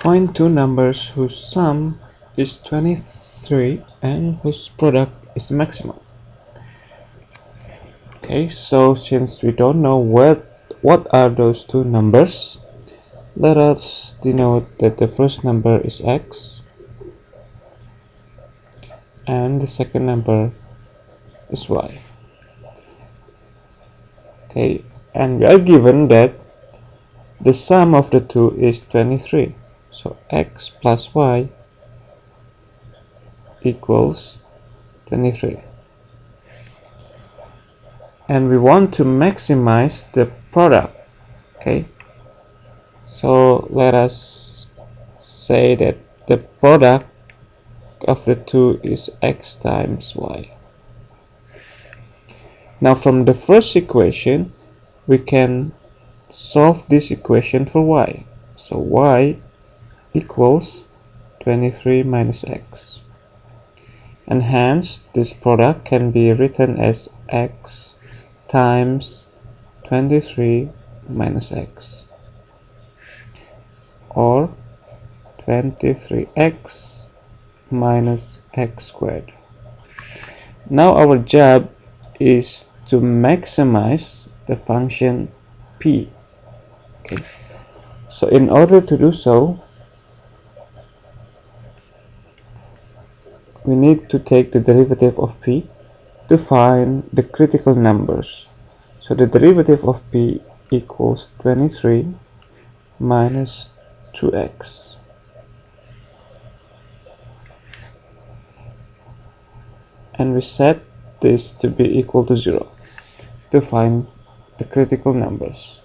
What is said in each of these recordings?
Find two numbers whose sum is 23 and whose product is maximum. Okay, so since we don't know what are those two numbers, let us denote that the first number is x and the second number is y. Okay, and we are given that the sum of the two is 23. So x plus y equals 23. And we want to maximize the product. Okay, so let us say that the product of the two is x times y. Now from the first equation we can solve this equation for y. So y equals 23 minus x, and hence this product can be written as x times 23 minus x, or 23x minus x squared. Now our job is to maximize the function p. Okay, so in order to do so, we need to take the derivative of p to find the critical numbers. So the derivative of p equals 23 minus 2x. And we set this to be equal to 0 to find the critical numbers.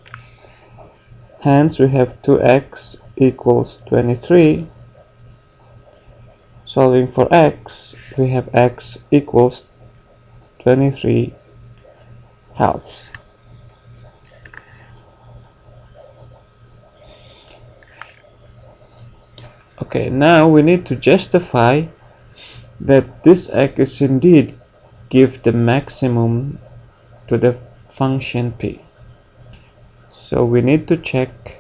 Hence we have 2x equals 23. Solving for x, we have x equals 23 halves. Okay, now we need to justify that this x is indeed give the maximum to the function p. So we need to check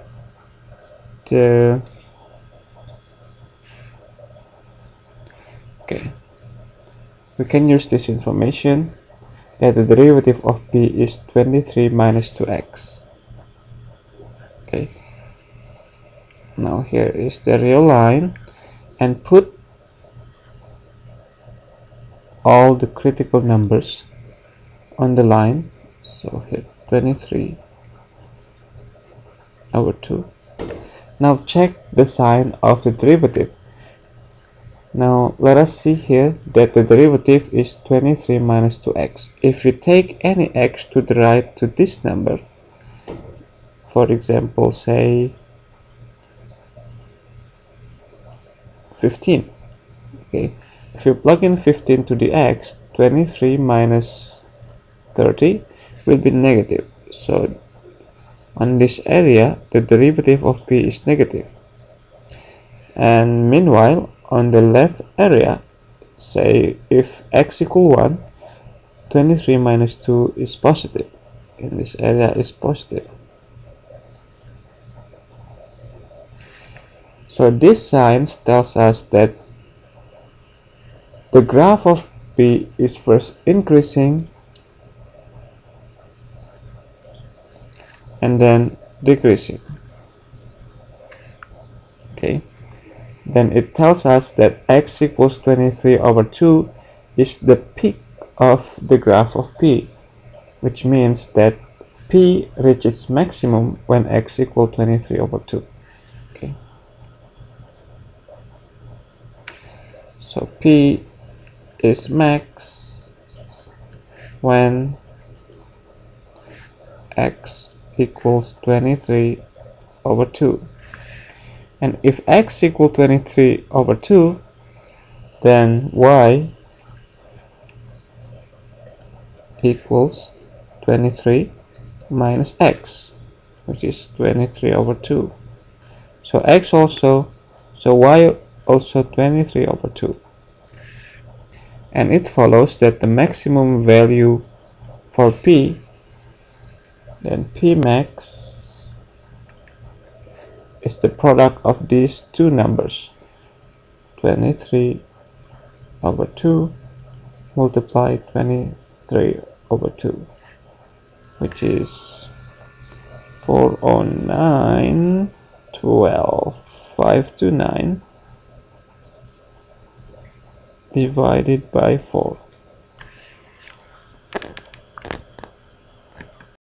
the we can use this information that the derivative of p is 23 minus 2x. Okay, now here is the real line, and put all the critical numbers on the line. So here 23 over 2. Now check the sign of the derivative. Now let us see here that the derivative is 23 minus 2x. If we take any x to the right to this number, for example say 15, okay, if you plug in 15 to the x, 23 minus 30 will be negative. So on this area the derivative of p is negative. And meanwhile on the left area, say if x equal 1, 23 minus 2 is positive. In this area is positive. So this sign tells us that the graph of p is first increasing and then decreasing. Okay, then it tells us that x equals 23 over 2 is the peak of the graph of p, which means that p reaches maximum when x equals 23 over 2. Okay, so p is max when x equals 23 over 2. And if x equals 23 over 2, then y equals 23 minus x, which is 23 over 2. So y also 23 over 2. And it follows that the maximum value for p, then p max is the product of these two numbers. 23 over 2 multiply 23 over 2, which is 409, 12, 529 divided by 4.